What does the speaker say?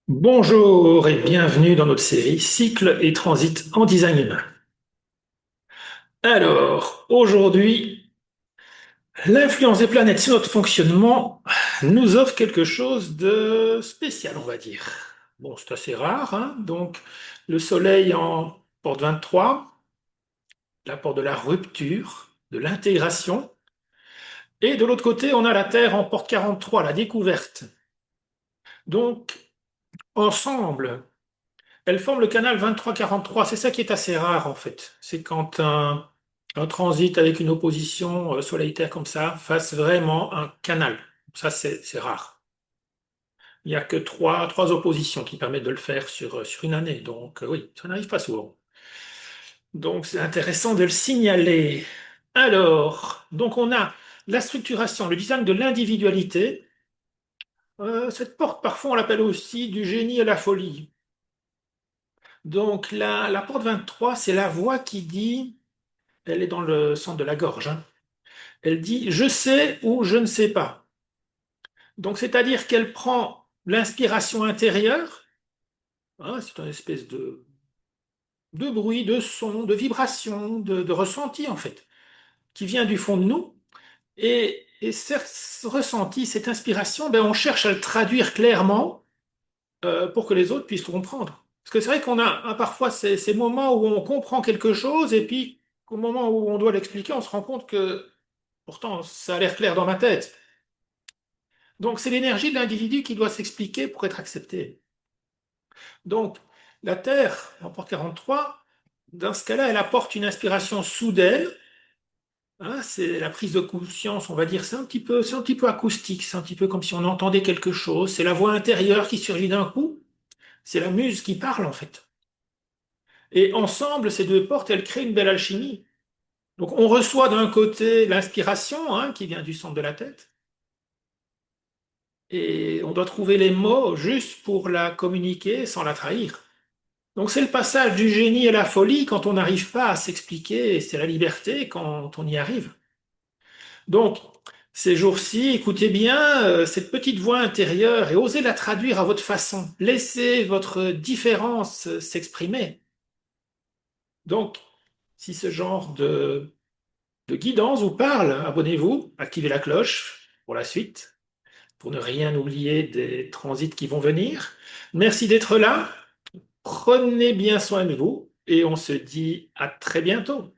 Bonjour et bienvenue dans notre série Cycle et transit en design humain. Alors, aujourd'hui, l'influence des planètes sur notre fonctionnement nous offre quelque chose de spécial, on va dire. Bon, c'est assez rare, hein. Donc, le Soleil en porte 23, la porte de la rupture, de l'intégration. Et de l'autre côté, on a la Terre en porte 43, la découverte. Donc, ensemble, elles forment le canal 23-43. C'est ça qui est assez rare en fait. C'est quand un transit avec une opposition Soleil-Terre comme ça fasse vraiment un canal. Ça, c'est rare. Il n'y a que trois oppositions qui permettent de le faire sur une année. Donc oui, ça n'arrive pas souvent. Donc c'est intéressant de le signaler. Alors, donc on a la structuration, le design de l'individualité. Cette porte, parfois on l'appelle aussi du génie à la folie. Donc la porte 23, c'est la voix qui dit, elle est dans le centre de la gorge, hein. Elle dit je sais ou je ne sais pas. Donc c'est-à-dire qu'elle prend l'inspiration intérieure, hein, c'est une espèce de bruit, de son, de vibration, de ressenti en fait, qui vient du fond de nous. Et ce ressenti, cette inspiration, ben, on cherche à le traduire clairement pour que les autres puissent comprendre. Parce que c'est vrai qu'on a parfois ces moments où on comprend quelque chose et puis au moment où on doit l'expliquer, on se rend compte que pourtant ça a l'air clair dans ma tête. Donc c'est l'énergie de l'individu qui doit s'expliquer pour être acceptée. Donc la Terre, en porte 43, dans ce cas-là, elle apporte une inspiration soudaine, hein, c'est la prise de conscience, on va dire, c'est un petit peu acoustique, c'est un petit peu comme si on entendait quelque chose, c'est la voix intérieure qui surgit d'un coup, c'est la muse qui parle en fait. Et ensemble, ces deux portes, elles créent une belle alchimie. Donc on reçoit d'un côté l'inspiration, hein, qui vient du centre de la tête, et on doit trouver les mots juste pour la communiquer sans la trahir. Donc c'est le passage du génie à la folie quand on n'arrive pas à s'expliquer, et c'est la liberté quand on y arrive. Donc ces jours-ci, écoutez bien cette petite voix intérieure et osez la traduire à votre façon. Laissez votre différence s'exprimer. Donc si ce genre de guidance vous parle, abonnez-vous, activez la cloche pour la suite, pour ne rien oublier des transits qui vont venir. Merci d'être là, prenez bien soin de vous et on se dit à très bientôt.